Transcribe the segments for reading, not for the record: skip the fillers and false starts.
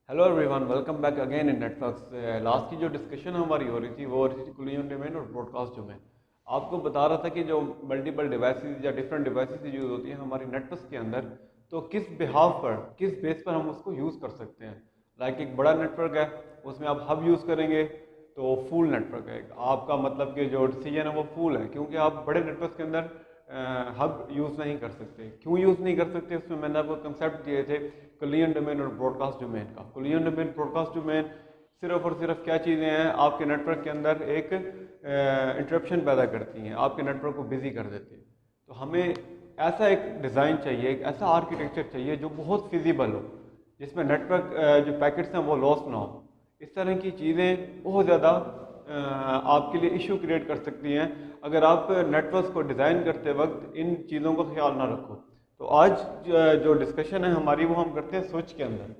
Hello everyone, welcome back again in networks. Last की जो discussion हमारी हो रही थी वो हो रही थी कुलियन डोमेन और ब्रॉडकास्ट डोमेन। आपको बता रहा था कि जो मल्टीपल डिवाइसेस या डिफरेंट डिवाइसेस यूज़ होती हैं हमारी नेटवर्क्स के अंदर, तो किस बिहाव पर, किस बेस पर हम उसको यूज़ कर सकते हैं। लाइक एक बड़ा नेटवर्क है, उसमें आप हब यूज़ करेंगे तो फुल नेटवर्क है आपका, मतलब कि जो डिसीजन है वो फुल है, क्योंकि आप बड़े नेटवर्क के अंदर हब यूज़ नहीं कर सकते। क्यों यूज़ नहीं कर सकते, उसमें मैंने आपको कंसेप्ट दिए थे कुलियन डोमेन और ब्रॉडकास्ट डोमेन का। कुलियन डोमेन, ब्रॉडकास्ट डोमेन सिर्फ और सिर्फ क्या चीज़ें हैं, आपके नेटवर्क के अंदर एक इंटरप्शन पैदा करती हैं, आपके नेटवर्क को बिजी कर देती हैं। तो हमें ऐसा एक डिज़ाइन चाहिए, एक ऐसा आर्किटेक्चर चाहिए जो बहुत फिजिबल हो, जिसमें नेटवर्क जो पैकेट्स हैं वो लॉस ना हो। इस तरह की चीज़ें बहुत ज़्यादा आपके लिए इशू क्रिएट कर सकती हैं अगर आप नेटवर्क को डिज़ाइन करते वक्त इन चीज़ों का ख्याल ना रखो। तो आज जो डिस्कशन है हमारी वो हम करते हैं स्विच के अंदर।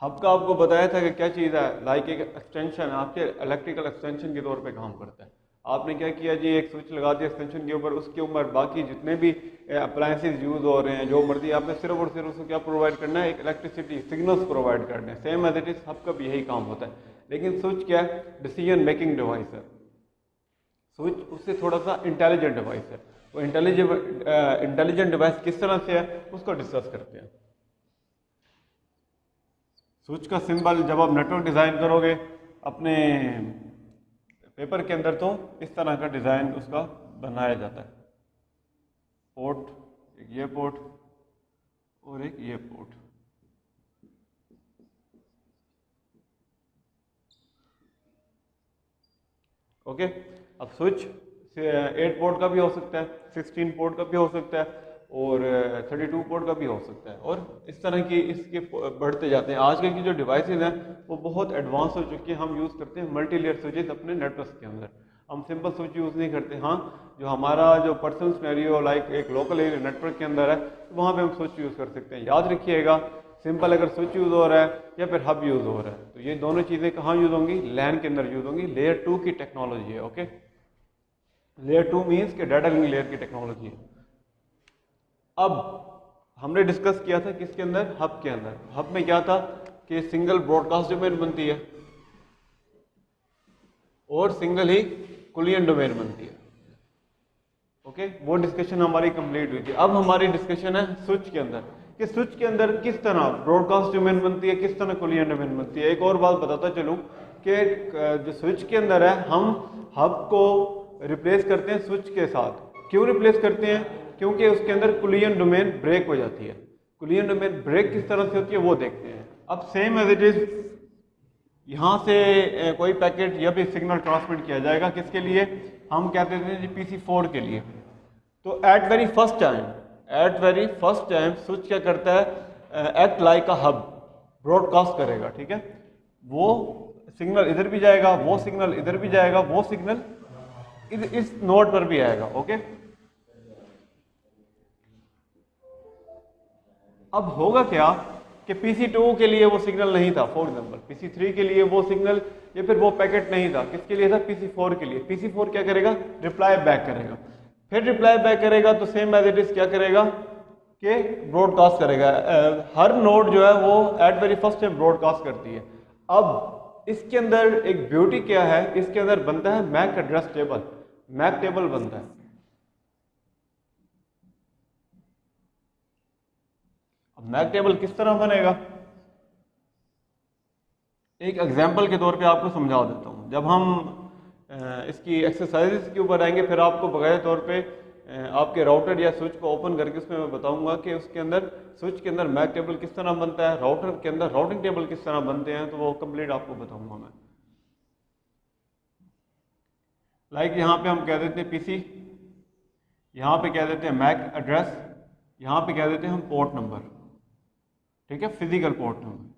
हब का आपको बताया था कि क्या चीज़ है, लाइक एक एक्सटेंशन आपके इलेक्ट्रिकल एक्सटेंशन के तौर पे काम करता है। आपने क्या किया जी, एक स्विच लगा दिया एक्सटेंशन के ऊपर, उसके ऊपर बाकी जितने भी अप्लायंसेज यूज़ हो रहे हैं, जो मर्जी, आपने सिर्फ और सिर्फ उसको क्या प्रोवाइड करना है, एक इलेक्ट्रिसिटी सिग्नल्स प्रोवाइड करने हैं। Same as it is hub का भी यही काम होता है। लेकिन स्विच क्या है, डिसीजन मेकिंग डिवाइस है। स्विच उससे थोड़ा सा इंटेलिजेंट डिवाइस है। वो इंटेलिजेंट डिवाइस किस तरह से है उसको डिस्कस करते हैं। स्विच का सिंबल जब आप नेटवर्क डिज़ाइन करोगे अपने पेपर के अंदर, तो इस तरह का डिज़ाइन उसका बनाया जाता है। पोर्ट, एक ये पोर्ट और एक ये पोर्ट। ओके, अब स्विच 8 पोर्ट का भी हो सकता है, 16 पोर्ट का भी हो सकता है और 32 पोर्ट का भी हो सकता है, और इस तरह की इसके बढ़ते जाते हैं। आजकल की जो डिवाइसेज हैं वो बहुत एडवांस हो चुकी हैं। हम यूज़ करते हैं मल्टी लेयर स्विचेस अपने नेटवर्क के अंदर, हम सिंपल स्विच यूज़ नहीं करते। हाँ, जो हमारा जो पर्सनल सिनेरियो लाइक एक लोकल एरिया नेटवर्क के अंदर है, तो वहाँ पे हम स्विच यूज़ कर सकते हैं। याद रखिएगा, सिंपल अगर स्विच यूज़ हो रहा है या फिर हब यूज़ हो रहा है, तो ये दोनों चीज़ें कहाँ यूज़ होंगी, लैन के अंदर यूज़ होंगी। लेयर 2 की टेक्नोलॉजी है। ओके, लेयर 2 मीन्स के डाटा लिंक लेयर की टेक्नोलॉजी है। अब हमने डिस्कस किया था किसके अंदर, हब के अंदर। हब में क्या था कि सिंगल ब्रॉडकास्ट डोमेन बनती है और सिंगल ही कुलियन डोमेन बनती है। ओके, वो डिस्कशन हमारी कंप्लीट हुई थी। अब हमारी डिस्कशन है स्विच के अंदर, कि स्विच के अंदर किस तरह ब्रॉडकास्ट डोमेन बनती है, किस तरह कुलियन डोमेन बनती है। एक और बात बताता चलूं कि जो स्विच के अंदर है, हम हब को रिप्लेस करते हैं स्विच के साथ। क्यों रिप्लेस करते हैं, क्योंकि उसके अंदर कुलियन डोमेन ब्रेक हो जाती है। कुलियन डोमेन ब्रेक किस तरह से होती है वो देखते हैं। अब सेम एज इट इज यहाँ से कोई पैकेट या भी सिग्नल ट्रांसमिट किया जाएगा, किसके लिए, हम कहते थे जी PC4 के लिए। तो at very first time switch क्या करता है, act like a hub, broadcast करेगा। ठीक है, वो सिग्नल इधर भी जाएगा, वो सिग्नल इधर भी जाएगा, वो सिग्नल इस नोड पर भी आएगा। ओके, अब होगा क्या कि PC2 के लिए वो सिग्नल नहीं था, फॉर एग्जाम्पल PC3 के लिए वो सिग्नल या फिर वो पैकेट नहीं था, किसके लिए था, PC4 के लिए। PC4 क्या करेगा, रिप्लाई बैक करेगा। फिर रिप्लाई बैक करेगा तो सेम एज इट इज क्या करेगा कि ब्रॉडकास्ट करेगा। हर नोड जो है वो at very first time broadcast करती है। अब इसके अंदर एक ब्यूटी क्या है, इसके अंदर बनता है MAC address table, MAC table बनता है। अब मैक टेबल किस तरह बनेगा, एक एग्जाम्पल के तौर पे आपको समझा देता हूँ। जब हम इसकी एक्सरसाइजेस के ऊपर आएंगे, फिर आपको बकायदा तौर पे आपके राउटर या स्विच को ओपन करके उसमें मैं बताऊंगा कि उसके अंदर, स्विच के अंदर मैक टेबल किस तरह बनता है, राउटर के अंदर राउटिंग टेबल किस तरह बनते हैं, तो वो कंप्लीट आपको बताऊंगा मैं। लाइक यहाँ पे हम कह देते हैं PC, यहाँ पे कह देते हैं मैक एड्रेस, यहाँ पे कह देते हैं हम पोर्ट नंबर। ठीक है, फिजिकल पोर्ट नंबर।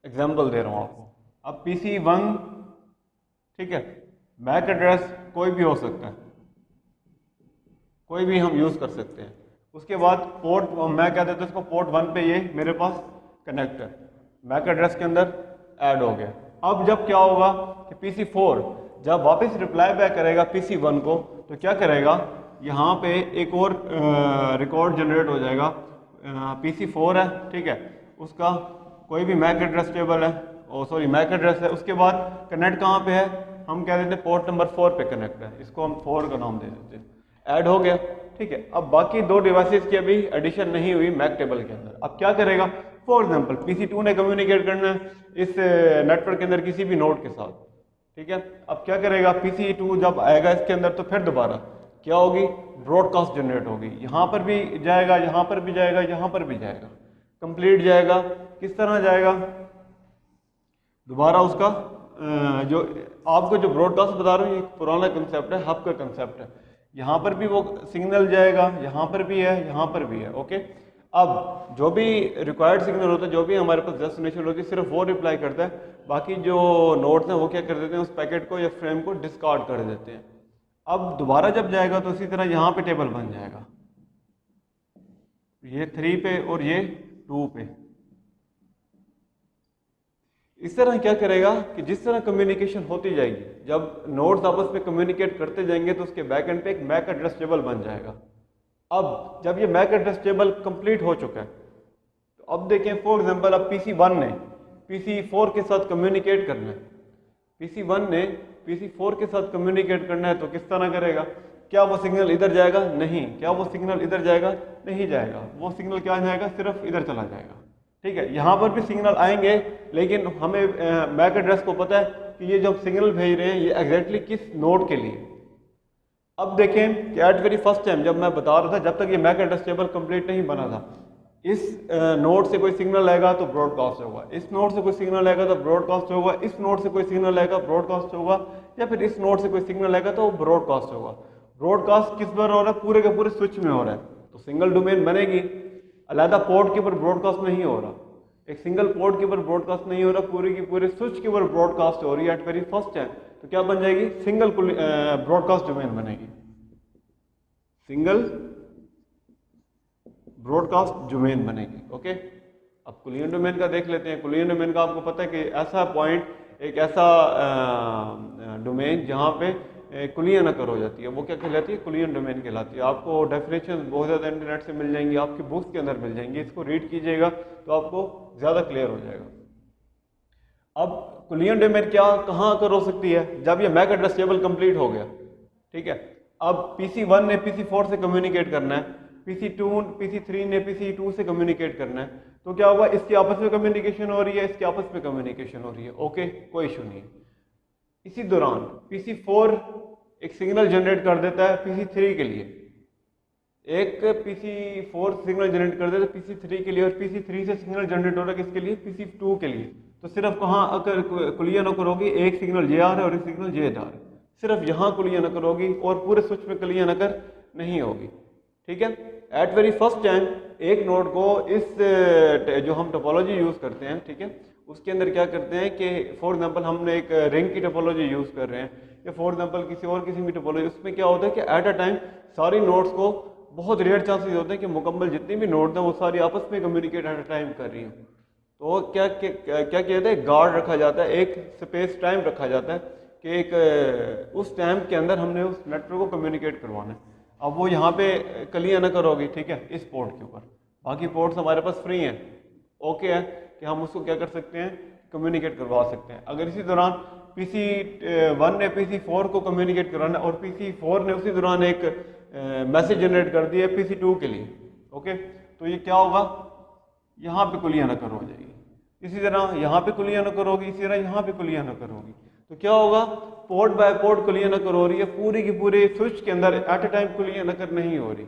एग्जाम्पल दे रहा हूँ आपको। अब PC1, ठीक है, मैक एड्रेस कोई भी हो सकता है, कोई भी हम यूज़ कर सकते हैं। उसके बाद पोर्ट, मैं क्या देता हूँ इसको, पोर्ट 1 पे ये मेरे पास कनेक्टर मैक एड्रेस के अंदर ऐड हो गया। अब जब क्या होगा कि PC4 जब वापस रिप्लाई बैक करेगा PC1 को, तो क्या करेगा, यहाँ पे एक और रिकॉर्ड जनरेट हो जाएगा। PC4 है, ठीक है, उसका कोई भी मैक एड्रेस टेबल है, मैक एड्रेस है, उसके बाद कनेक्ट कहाँ पे है, हम कह देते हैं पोर्ट नंबर 4 पे कनेक्ट है, इसको हम 4 का नाम दे देते हैं। ऐड हो गया, ठीक है। अब बाकी दो डिवाइसेस की अभी एडिशन नहीं हुई मैक टेबल के अंदर। अब क्या करेगा, फॉर एग्जांपल PC2 ने कम्युनिकेट करना है इस नेटवर्क के अंदर किसी भी नोड के साथ, ठीक है। अब क्या करेगा, PC2 जब आएगा इसके अंदर तो फिर दोबारा क्या होगी, ब्रॉडकास्ट जनरेट होगी, यहाँ पर भी जाएगा, यहाँ पर भी जाएगा, यहाँ पर भी जाएगा, कंप्लीट जाएगा। किस तरह जाएगा, दोबारा उसका जो आपको जो ब्रॉडकास्ट बता रहा हूँ ये पुराना कंसेप्ट है, हब का कंसेप्ट है। यहाँ पर भी वो सिग्नल जाएगा, यहाँ पर भी है, यहाँ पर भी है, ओके। अब जो भी रिक्वायर्ड सिग्नल होता है, जो भी हमारे पास डेस्टिनेशन होती है, सिर्फ वो रिप्लाई करता है, बाकी जो नोड्स हैं वो क्या कर देते हैं, उस पैकेट को या फ्रेम को डिस्कार्ड कर देते हैं। अब दोबारा जब जाएगा तो इसी तरह यहाँ पे टेबल बन जाएगा, ये 3 पे और ये 2 पे। इस तरह क्या करेगा कि जिस तरह कम्युनिकेशन होती जाएगी, जब नोड्स आपस में कम्युनिकेट करते जाएंगे तो उसके बैक एंड पे एक मैक एड्रेस टेबल बन जाएगा। अब जब ये मैक एड्रेस टेबल कंप्लीट हो चुका है तो अब देखें, फॉर एग्जांपल अब PC1 ने PC4 के साथ कम्युनिकेट करना है, PC1 ने PC4 के साथ कम्युनिकेट करना है, तो किस तरह करेगा, क्या वो सिग्नल इधर जाएगा, नहीं, क्या वो सिग्नल इधर जाएगा, नहीं जाएगा, वो सिग्नल क्या जाएगा, सिर्फ इधर चला जाएगा, ठीक है। यहाँ पर भी सिग्नल आएंगे, लेकिन हमें मैक एड्रेस को पता है कि ये जो सिग्नल भेज रहे हैं ये एग्जैक्टली किस नोड के लिए। अब देखें कि एट वेरी फर्स्ट टाइम जब मैं बता रहा था, जब तक ये मैक एड्रेस टेबल कंप्लीट नहीं बना था, इस नोड से कोई सिग्नल आएगा तो ब्रॉडकास्ट होगा, इस नोड से कोई सिग्नल आएगा तो ब्रॉडकास्ट होगा, इस नोड से कोई सिग्नल आएगा ब्रॉडकास्ट होगा, या फिर इस नोड से कोई सिग्नल आएगा तो ब्रॉडकास्ट होगा। ब्रॉडकास्ट किस पर हो रहा है, पूरे के पूरे स्विच में हो रहा है, तो सिंगल डोमेन बनेगी, अलहदा पोर्ट के ऊपर ब्रॉडकास्ट नहीं हो रहा, एक सिंगल पोर्ट के ऊपर ब्रॉडकास्ट नहीं हो रहा, पूरी की पूरे स्विच के ऊपर ब्रॉडकास्ट हो रही है एट वेरी फर्स्ट टाइम। तो क्या बन जाएगी, सिंगल ब्रॉडकास्ट डोमेन बनेगी, सिंगल ब्रॉडकास्ट डोमेन बनेगी, ओके। अब कुलियन डोमेन का देख लेते हैं। कुलियन डोमेन का आपको पता है कि ऐसा पॉइंट, एक ऐसा डोमेन जहाँ पे कुलियन अकर हो जाती है, वो क्या कहलाती है, कुलियन डोमेन कहलाती है। आपको डेफिनेशन बहुत ज़्यादा इंटरनेट से मिल जाएंगी, आपकी बुक्स के अंदर मिल जाएंगी, इसको रीड कीजिएगा तो आपको ज़्यादा क्लियर हो जाएगा। अब कुलियन डोमेन क्या कहाँ अकर हो सकती है, जब ये मैक एड्रेस टेबल कंप्लीट हो गया, ठीक है। अब PC1 ने PC4 से कम्युनिकेट करना है, PC3 ने PC2 से कम्युनिकेट करना है, तो क्या होगा, इसकी आपस में कम्युनिकेशन हो रही है, इसकी आपस में कम्युनिकेशन हो रही है, ओके, कोई इशू नहीं है। इसी दौरान PC4 एक सिग्नल जनरेट कर देता है PC3 के लिए, एक PC4 सिग्नल जनरेट कर देता है PC3 के लिए, और PC3 से सिग्नल जनरेट हो रहा है किसके लिए, PC2 के लिए। तो सिर्फ कहाँ अगर कुलियन अकर होगी, एक सिग्नल ये आ रहा है और एक सिग्नल ये जा रहा है, सिर्फ यहाँ कुलियन अकर होगी और पूरे स्विच में कुलियन अकर नहीं होगी, ठीक है। एट वेरी फर्स्ट टाइम एक नोड को इस जो हम टोपोलॉजी यूज करते हैं, ठीक है, उसके अंदर क्या करते हैं कि फॉर एग्जांपल हमने एक रिंग की टोपोलॉजी यूज कर रहे हैं, या फॉर एग्जांपल किसी भी टोपोलॉजी, उसमें क्या होता है कि एट अ टाइम सारी नोड्स को बहुत रेयर चांसेस होते हैं कि मुकम्मल जितनी भी नोड्स हैं वो सारी आपस में कम्युनिकेट एट अ टाइम कर रही हैं। तो क्या क्या किया जाता है, गार्ड रखा जाता है, एक स्पेस टाइम रखा जाता है कि एक उस टाइम के अंदर हमने उस नेटवर्क को कम्युनिकेट करवाना है। अब वो यहाँ पे कलियां न करोगी, ठीक है, इस पोर्ट के ऊपर, बाकी पोर्ट्स हमारे पास फ्री हैं, ओके है कि हम उसको क्या कर सकते हैं, कम्युनिकेट करवा सकते हैं। अगर इसी दौरान PC1 ने PC4 को कम्युनिकेट कराना और PC4 ने उसी दौरान एक मैसेज जनरेट कर दिया PC2 के लिए, ओके, तो ये क्या होगा, यहाँ पे कुलियां न कर हो जाएगी, इसी तरह यहाँ पे कुलियां न करोगी, इसी तरह यहाँ पे कुलियां न करोगी, तो क्या होगा, पोर्ट बाय पोर्ट कुलियन अकर हो रही है, पूरी की पूरी स्विच के अंदर एट अ टाइम कुलियन अकर नहीं हो रही।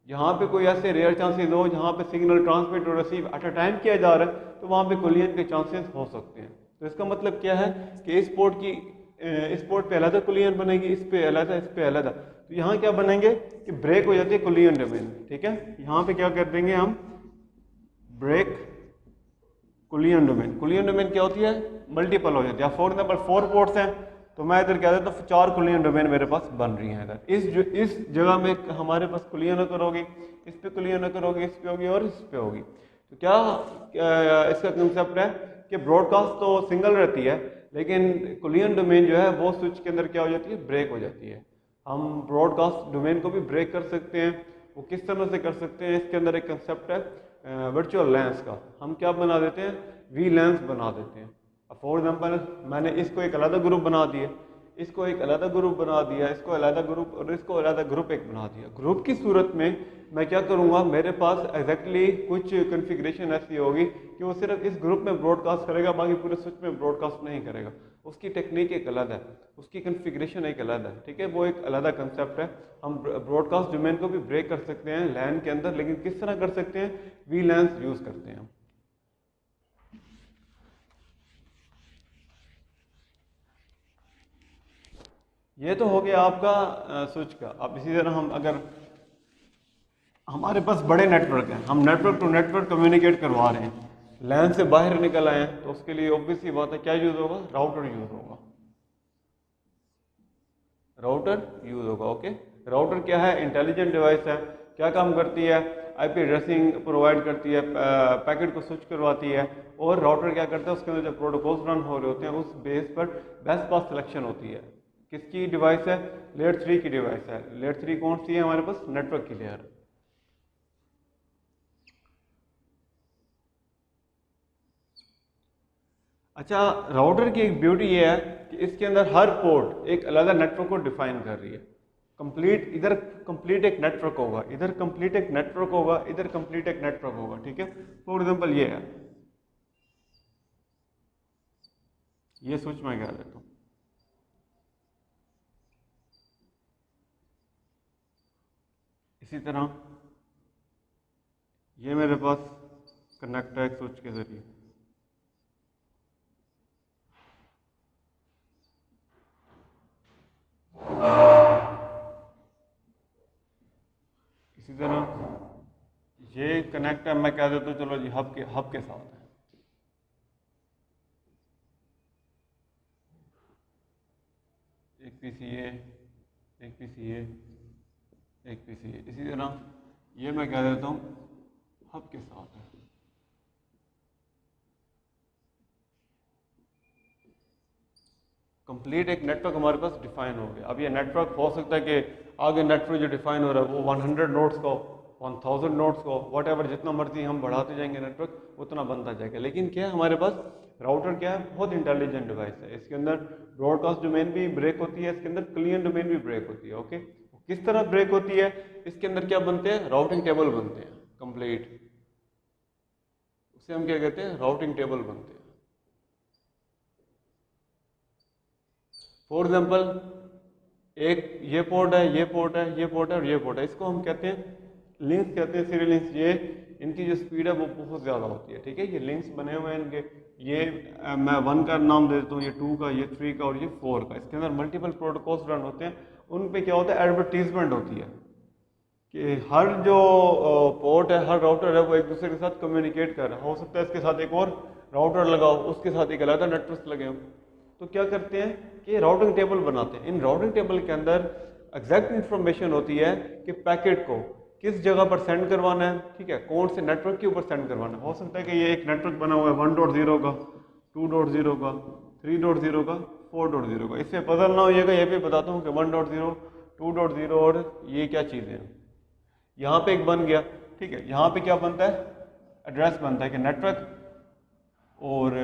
जहाँ पे कोई ऐसे रेयर चांसेस हो जहाँ पे सिग्नल ट्रांसमिट और रिसीव एट अ टाइम किया जा रहा है, तो वहाँ पे कुलियन के चांसेस हो सकते हैं। तो इसका मतलब क्या है कि इस पोर्ट पे अलग कुलियन बनेगी, इस पे अलग, इस पे अलग। तो यहाँ क्या बनेंगे कि ब्रेक हो जाती है कुलियन डोमेन, ठीक है। यहाँ पे क्या कर देंगे हम, break collision domain. Collision domain क्या होती है, मल्टीपल हो जाती है। फॉर एग्जाम्पल 4 पोर्ट्स हैं तो मैं इधर कह देता हूँ 4 कुलियन डोमेन मेरे पास बन रही हैं इधर। इस जगह में हमारे पास कुलियन अकर होगी, इस पे कुलियन अकर होगी, इस पे होगी और इस पे होगी। तो क्या इसका कंसेप्ट है कि ब्रॉडकास्ट तो सिंगल रहती है, लेकिन कुलियन डोमेन जो है वो स्विच के अंदर क्या हो जाती है, ब्रेक हो जाती है। हम ब्रॉडकास्ट डोमेन को भी ब्रेक कर सकते हैं। वो किस तरह से कर सकते हैं, इसके अंदर एक कंसेप्ट है वर्चुअल लैंस का। हम क्या बना देते हैं, वी लैंस बना देते हैं। फॉर एग्जाम्पल मैंने इसको एक अलग ग्रुप बना दिया, इसको एक अलग ग्रुप बना दिया, इसको अलग ग्रुप और इसको अलग ग्रुप एक बना दिया। ग्रुप की सूरत में मैं क्या करूँगा, मेरे पास एग्जैक्टली कुछ कॉन्फ़िगरेशन ऐसी होगी कि वो सिर्फ इस ग्रुप में ब्रॉडकास्ट करेगा, बाकी पूरे स्विच में ब्रॉडकास्ट नहीं करेगा। उसकी टेक्निक एक अलग है, उसकी कॉन्फ़िगरेशन एक अलग है, ठीक है, वो एक अलग कंसेप्ट है। हम ब्रॉडकास्ट डोमेन को भी ब्रेक कर सकते हैं लैन के अंदर, लेकिन किस तरह कर सकते हैं, वी लैंस यूज़ करते हैं। ये तो हो गया आपका स्विच का। अब इसी तरह हम अगर हमारे पास बड़े नेटवर्क हैं, हम नेटवर्क टू नेटवर्क कम्युनिकेट करवा रहे हैं, लैन से बाहर निकल आए हैं, तो उसके लिए ऑब्वियस सी बात है क्या यूज़ होगा, राउटर यूज़ होगा। राउटर यूज़ होगा। ओके, राउटर क्या है, इंटेलिजेंट डिवाइस है। क्या काम करती है, आईपी एड्रेसिंग प्रोवाइड करती है, पैकेट को स्विच करवाती है। और राउटर क्या करता है, उसके अंदर जब प्रोटोकॉल्स रन हो रहे होते हैं उस बेस पर बेस्ट पास सिलेक्शन होती है। किसकी डिवाइस है, लेयर 3 की डिवाइस है। लेयर 3 कौन सी है हमारे पास, नेटवर्क की लेयर। अच्छा, राउटर की एक ब्यूटी ये है कि इसके अंदर हर पोर्ट एक अलग नेटवर्क को डिफाइन कर रही है। कंप्लीट, इधर कंप्लीट एक नेटवर्क होगा, इधर कंप्लीट एक नेटवर्क होगा, इधर कंप्लीट एक नेटवर्क होगा, ठीक है। फॉर एग्जांपल ये है, ये स्विच मैं कह देता हूँ, इसी तरह ये मेरे पास कनेक्ट है एक स्विच के जरिए। इसी तरह ये कनेक्ट है, मैं कह देता हूँ चलो जी हब के साथ है। एक PCA, एक PCA, एक PCA। इसी तरह ये मैं कह देता हूँ हब के साथ है। कंप्लीट एक नेटवर्क हमारे पास डिफाइन हो गया। अब ये नेटवर्क हो सकता है कि आगे नेटवर्क जो डिफाइन हो रहा है वो 100 नोड्स का हो, 1000 नोड्स का हो, वट एवर, जितना मर्जी हम बढ़ाते जाएंगे नेटवर्क उतना बनता जाएगा। लेकिन क्या है, हमारे पास राउटर क्या है, बहुत इंटेलिजेंट डिवाइस है। इसके अंदर ब्रॉडकास्ट डोमेन भी ब्रेक होती है, इसके अंदर क्लियन डोमेन भी ब्रेक होती है। ओके, किस तरह ब्रेक होती है, इसके अंदर क्या बनते हैं, राउटिंग टेबल बनते हैं कंप्लीट, उसे हम क्या कहते हैं, राउटिंग टेबल बनते हैं। फॉर एग्जाम्पल एक ये पोर्ट है, ये पोर्ट है, ये पोर्ट है और ये पोर्ट है, इसको हम कहते हैं लिंक्स, कहते हैं सीरियल लिंक्स। ये इनकी जो स्पीड है वो बहुत ज़्यादा होती है, ठीक है। ये लिंक्स बने हुए हैं इनके, ये मैं 1 का नाम दे देता हूँ, ये 2 का, ये 3 का और ये 4 का। इसके अंदर मल्टीपल प्रोटोकॉल्स रन होते हैं। उन पे क्या होता है, एडवर्टीजमेंट होती है कि हर जो पोर्ट है, हर राउटर है, वो एक दूसरे के साथ कम्युनिकेट कर रहा है। हो सकता है इसके साथ एक और राउटर लगाओ, उसके साथ एक अलग नेटवर्क लगे हो। तो क्या करते हैं कि राउटिंग टेबल बनाते हैं। इन राउटिंग टेबल के अंदर एग्जैक्ट इंफॉर्मेशन होती है कि पैकेट को किस जगह पर सेंड करवाना है, ठीक है, कौन से नेटवर्क के ऊपर सेंड करवाना है। हो सकता है कि ये एक नेटवर्क बना हुआ है 1.0 का, 2.0 का, 3.0 का, 4.0 का। इससे पजल ना होइएगा, ये भी बताता हूँ कि 1.0, 2.0 और ये क्या चीज़ें हैं। यहाँ पे एक बन गया, ठीक है। यहाँ पे क्या बनता है, एड्रेस बनता है कि नेटवर्क और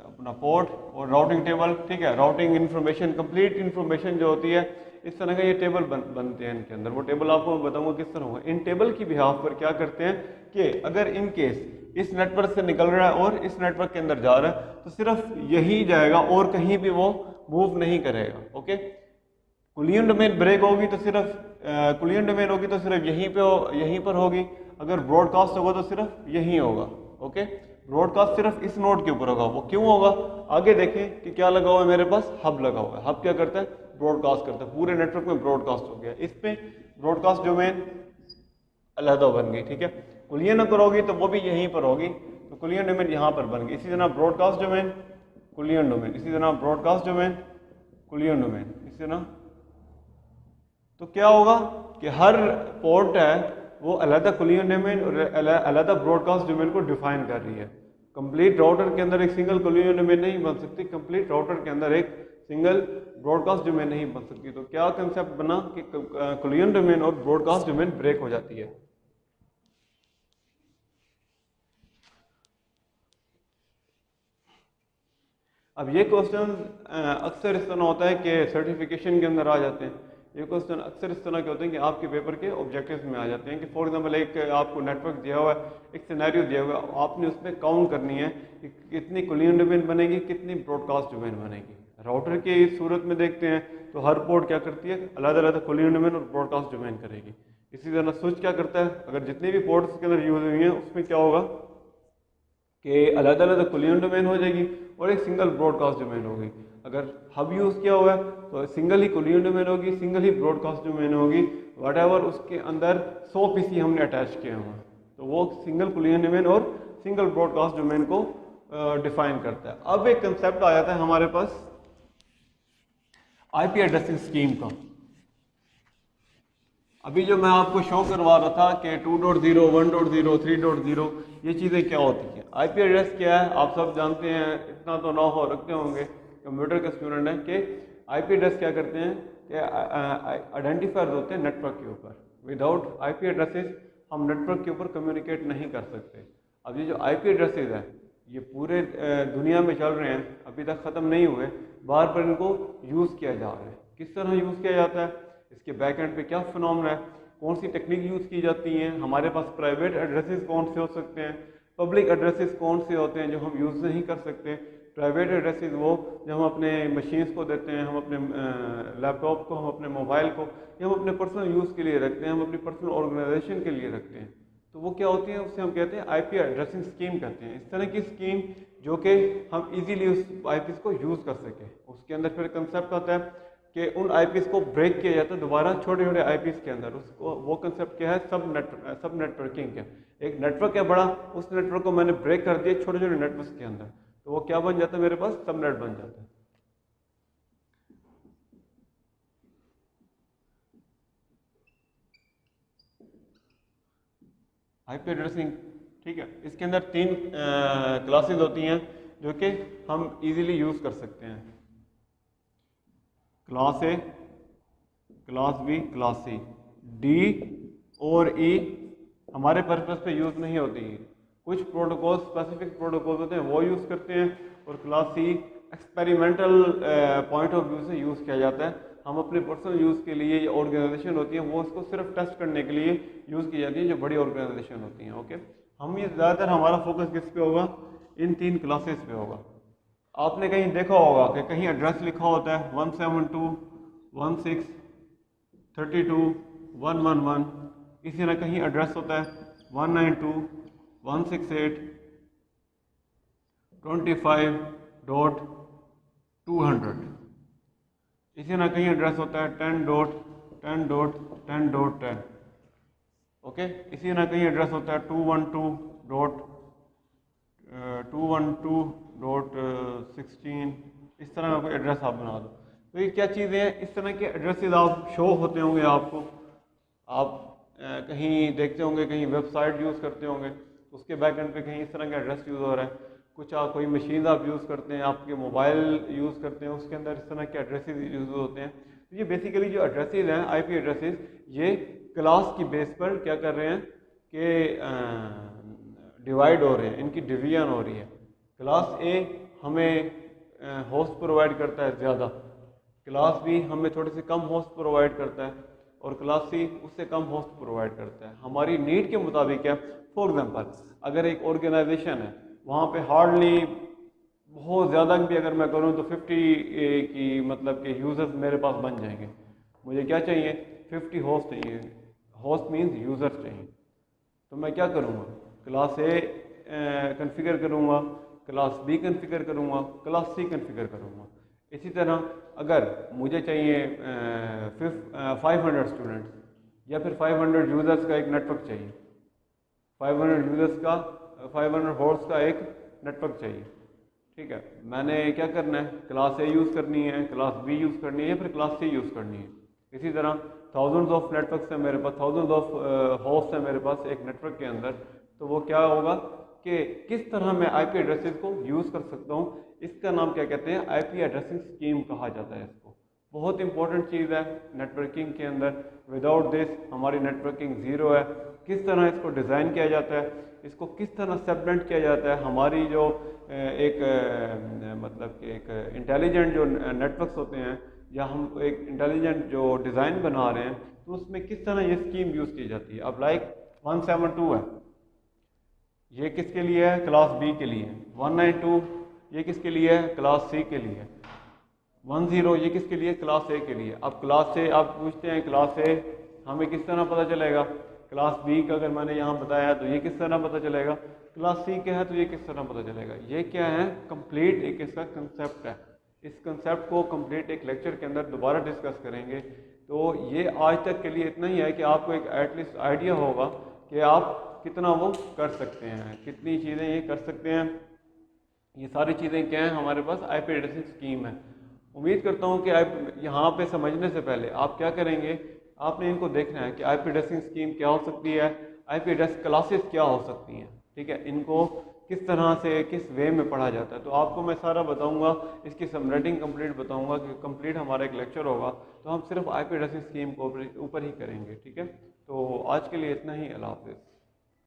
अपना पोर्ट और राउटिंग टेबल, ठीक है। राउटिंग इन्फॉर्मेशन, कंप्लीट इन्फॉर्मेशन जो होती है, इस तरह का ये टेबल बनते हैं इनके अंदर। वो टेबल आपको मैं बताऊंगा किस तरह होगा। इन टेबल की बिहाफ पर क्या करते हैं कि अगर इन केस इस नेटवर्क से निकल रहा है और इस नेटवर्क के अंदर जा रहा है तो सिर्फ यही जाएगा और कहीं भी वो मूव नहीं करेगा। ओके, कुलियन डोमेन ब्रेक होगी तो सिर्फ कुलियन डोमेन होगी तो सिर्फ यहीं पर होगी। अगर ब्रॉडकास्ट होगा तो सिर्फ यहीं होगा। ओके, ब्रॉडकास्ट सिर्फ इस नोड के ऊपर होगा। वो क्यों होगा, आगे देखें कि क्या लगा हुआ है मेरे पास, हब लगा हुआ है। हब क्या करता है, ब्रॉडकास्ट करता है, पूरे नेटवर्क में ब्रॉडकास्ट हो गया। इस पे ब्रॉडकास्ट डोमेन अलहदा बन गई, ठीक है। कुलियन अगर होगी तो वो भी यहीं पर होगी, तो कुलियन डोमेन यहाँ पर बन गई। इसी तरह ब्रॉडकास्ट डोमेन, कुलियन डोमेन, इसी तरह ब्रॉडकास्ट डोमेन, कुलियन डोमेन, इसी तरह। तो क्या होगा कि हर पोर्ट है वो अलग कुलियन डोमेन और अलग ब्रॉडकास्ट डोमेन को डिफाइन कर रही है। कंप्लीट राउटर के अंदर एक सिंगल कुलियन डोमेन नहीं बन सकती, कंप्लीट राउटर के अंदर एक सिंगल ब्रॉडकास्ट डोमेन नहीं बन सकती। तो क्या कंसेप्ट बना कि कोलिजन डोमेन और ब्रॉडकास्ट डोमेन ब्रेक हो जाती है। अब ये क्वेश्चन अक्सर इस तरह होता है कि सर्टिफिकेशन के अंदर आ जाते हैं। ये क्वेश्चन अक्सर इस तरह के होते हैं कि आपके पेपर के ऑब्जेक्टिव्स में आ जाते हैं कि फॉर एग्जांपल एक आपको नेटवर्क दिया हुआ है, एक सिनेरियो दिया हुआ है, आपने उसमें काउंट करनी है कि कितनी कोलिजन डोमेन बनेगी, कितनी ब्रॉडकास्ट डोमेन बनेगी। राउटर की सूरत में देखते हैं तो हर पोर्ट क्या करती है, अलग अलग कोलिजन डोमेन और ब्रॉडकास्ट डोमेन करेगी। इसी तरह स्विच क्या करता है, अगर जितनी भी पोर्ट्स के अंदर यूज हुई हैं उसमें क्या होगा कि अलग अलग कोलिजन डोमेन हो जाएगी और एक सिंगल ब्रॉडकास्ट डोमेन होगी। अगर हब यूज़ किया हुआ है तो सिंगल ही कोलिजन डोमेन होगी, सिंगल ही ब्रॉडकास्ट डोमेन होगी। व्हाटएवर उसके अंदर 100 पीसी हमने अटैच किए हुए हैं तो वो सिंगल कोलिजन डोमेन और सिंगल ब्रॉडकास्ट डोमेन को डिफाइन करता है। अब एक कंसेप्ट आ जाता है हमारे पास आईपी एड्रेसिंग स्कीम का। अभी जो मैं आपको शो करवा रहा था कि 2.0, 1.0, 3.0 ये चीज़ें क्या होती हैं। आईपी एड्रेस क्या है आप सब जानते हैं, इतना तो ना हो रखते होंगे कंप्यूटर के स्टूडेंट हैं कि आईपी एड्रेस क्या करते हैं कि आइडेंटिफायर होते हैं नेटवर्क के ऊपर। विदाउट आईपी एड्रेसेस हम नेटवर्क के ऊपर कम्युनिकेट नहीं कर सकते। अब ये जो आईपी एड्रेसेस हैं ये पूरे दुनिया में चल रहे हैं, अभी तक ख़त्म नहीं हुए, बार बार इनको यूज़ किया जा रहा है। किस तरह यूज़ किया जाता है, इसके बैक एंड पे क्या फिनोमेना है, कौन सी टेक्निक यूज़ की जाती हैं, हमारे पास प्राइवेट एड्रेसेस कौन से हो सकते हैं, पब्लिक एड्रेसेस कौन से होते हैं जो हम यूज़ नहीं कर सकते। प्राइवेट एड्रेसेस वो जो हम अपने मशीन्स को देते हैं, हम अपने लैपटॉप को, हम अपने मोबाइल को, या हम अपने पर्सनल यूज़ के लिए रखते हैं, हम अपनी पर्सनल ऑर्गेनाइजेशन के लिए रखते हैं। तो वो क्या होती है, उससे हम कहते हैं आईपी एड्रेसिंग स्कीम कहते हैं। इस तरह की स्कीम जो कि हम इजीली उस आईपीस को यूज़ कर सकें। उसके अंदर फिर कंसेप्ट आता है कि उन आईपीस को ब्रेक किया जाता है दोबारा छोटे छोटे आईपीस के अंदर। उसको वो कंसेप्ट क्या है, सब नेटवर्किंग का। एक नेटवर्क है बड़ा, उस नेटवर्क को मैंने ब्रेक कर दिया छोटे छोटे नेटवर्क के अंदर, तो वो क्या बन जाता है, मेरे पास सबनेट बन जाता है। आईपी एड्रेसिंग, ठीक है। इसके अंदर 3 क्लासेस होती हैं जो कि हम इजीली यूज़ कर सकते हैं। Class A, class B, class C. D और ई हमारे पर्पस पे यूज़ नहीं होती है। कुछ प्रोटोकॉल, स्पेसिफिक प्रोटोकॉल होते हैं वो यूज़ करते हैं, और class C experimental point of view से यूज़ किया जाता है। हम अपने पर्सनल यूज़ के लिए, ऑर्गेनाइजेशन होती है वो इसको सिर्फ टेस्ट करने के लिए यूज़ की जाती है, जो बड़ी ऑर्गेनाइजेशन होती हैं। ओके, हम ये ज़्यादातर हमारा फोकस किस पे होगा, इन 3 क्लासेस पे होगा। आपने कहीं देखा होगा कि कहीं एड्रेस लिखा होता है 172.168.32.111, इसी तरह कहीं एड्रेस होता है 192.168.25.200, इसी तरह कहीं एड्रेस होता है 10.10.10.10। ओके, इसी तरह कहीं एड्रेस होता है 212.16, इस तरह का कोई एड्रेस आप बना दो। तो ये क्या चीज़ें हैं, इस तरह के एड्रेसेस आप शो होते होंगे आपको। आप कहीं देखते होंगे, कहीं वेबसाइट यूज़ करते होंगे, उसके बैक एंड पे कहीं इस तरह का एड्रेस यूज़ हो रहा है। कुछ आप कोई मशीन आप यूज़ करते हैं, आपके मोबाइल यूज़ करते हैं, उसके अंदर इस तरह के एड्रेसेस यूज़ होते हैं। तो ये बेसिकली जो एड्रेसेस हैं, आईपी एड्रेसेस, ये क्लास की बेस पर क्या कर रहे हैं कि डिवाइड हो रहे हैं, इनकी डिवीजन हो रही है। क्लास ए हमें होस्ट प्रोवाइड करता है ज़्यादा, क्लास बी हमें थोड़ी सी कम होस्ट प्रोवाइड करता है, और क्लास सी उससे कम होस्ट प्रोवाइड करता है, हमारी नीड के मुताबिक है। फॉर एग्जांपल, अगर एक ऑर्गेनाइजेशन है, वहाँ पे हार्डली बहुत ज़्यादा भी अगर मैं करूँ तो 50 की मतलब कि यूज़र्स मेरे पास बन जाएंगे। मुझे क्या चाहिए, 50 होस्ट चाहिए। होस्ट मीन्स यूज़र्स चाहिए। तो मैं क्या करूँगा, क्लास ए कन्फिगर करूँगा, क्लास बी कन्फिगर करूँगा, क्लास सी कन्फिगर करूँगा। इसी तरह अगर मुझे चाहिए 500 स्टूडेंट्स या फिर 500 यूज़र्स का एक नेटवर्क चाहिए, 500 यूज़र्स का 500 होस्ट का एक नेटवर्क चाहिए, ठीक है। मैंने क्या करना है, क्लास ए यूज़ करनी है, क्लास बी यूज़ करनी है, या फिर क्लास सी यूज़ करनी है। इसी तरह थाउजेंड्स ऑफ नेटवर्क्स है मेरे पास, थाउजेंड्स ऑफ होस्ट है मेरे पास एक नेटवर्क के अंदर। तो वो क्या होगा कि किस तरह मैं आईपी एड्रेसेस को यूज़ कर सकता हूँ। इसका नाम क्या कहते हैं, आईपी एड्रेसिंग स्कीम कहा जाता है इसको। बहुत इंपॉर्टेंट चीज़ है नेटवर्किंग के अंदर। विदाउट दिस हमारी नेटवर्किंग ज़ीरो है। किस तरह इसको डिज़ाइन किया जाता है, इसको किस तरह सेगमेंट किया जाता है। हमारी जो एक मतलब कि एक इंटेलिजेंट जो नेटवर्क्स होते हैं, या हम एक इंटेलिजेंट जो डिज़ाइन बना रहे हैं, तो उसमें किस तरह ये स्कीम यूज़ की जाती है। अब लाइक 172 है, ये किसके लिए है, क्लास बी के लिए। 192 ये किसके लिए है, क्लास सी के लिए। 10 ये किसके लिए, क्लास ए के लिए। अब क्लास ए आप पूछते हैं, क्लास ए हमें किस तरह पता चलेगा। क्लास बी का अगर मैंने यहाँ बताया है तो ये किस तरह पता चलेगा। क्लास सी का है तो ये किस तरह पता चलेगा। ये क्या है, कंप्लीट एक इसका कंसेप्ट है। इस कंसेप्ट को कंप्लीट एक लेक्चर के अंदर दोबारा डिस्कस करेंगे। तो ये आज तक के लिए इतना ही है कि आपको एक एटलीस्ट आइडिया होगा कि आप कितना वो कर सकते हैं, कितनी चीज़ें ये कर सकते हैं। ये सारी चीज़ें क्या हैं, हमारे पास आईपी एड्रेसिंग स्कीम है। उम्मीद करता हूँ कि आप यहाँ पे समझने से पहले आप क्या करेंगे, आपने इनको देखना है कि आईपी एड्रेसिंग स्कीम क्या हो सकती है, आईपी एड्रेस क्लासेस क्या हो सकती हैं, ठीक है। इनको किस तरह से किस वे में पढ़ा जाता है, तो आपको मैं सारा बताऊंगा। इसकी समराइटिंग कंप्लीट बताऊंगा कि कंप्लीट हमारा एक लेक्चर होगा, तो हम सिर्फ आईपी एड्रेसिंग स्कीम को ऊपर ही करेंगे, ठीक है। तो आज के लिए इतना ही, अल्लाह हाफिज़।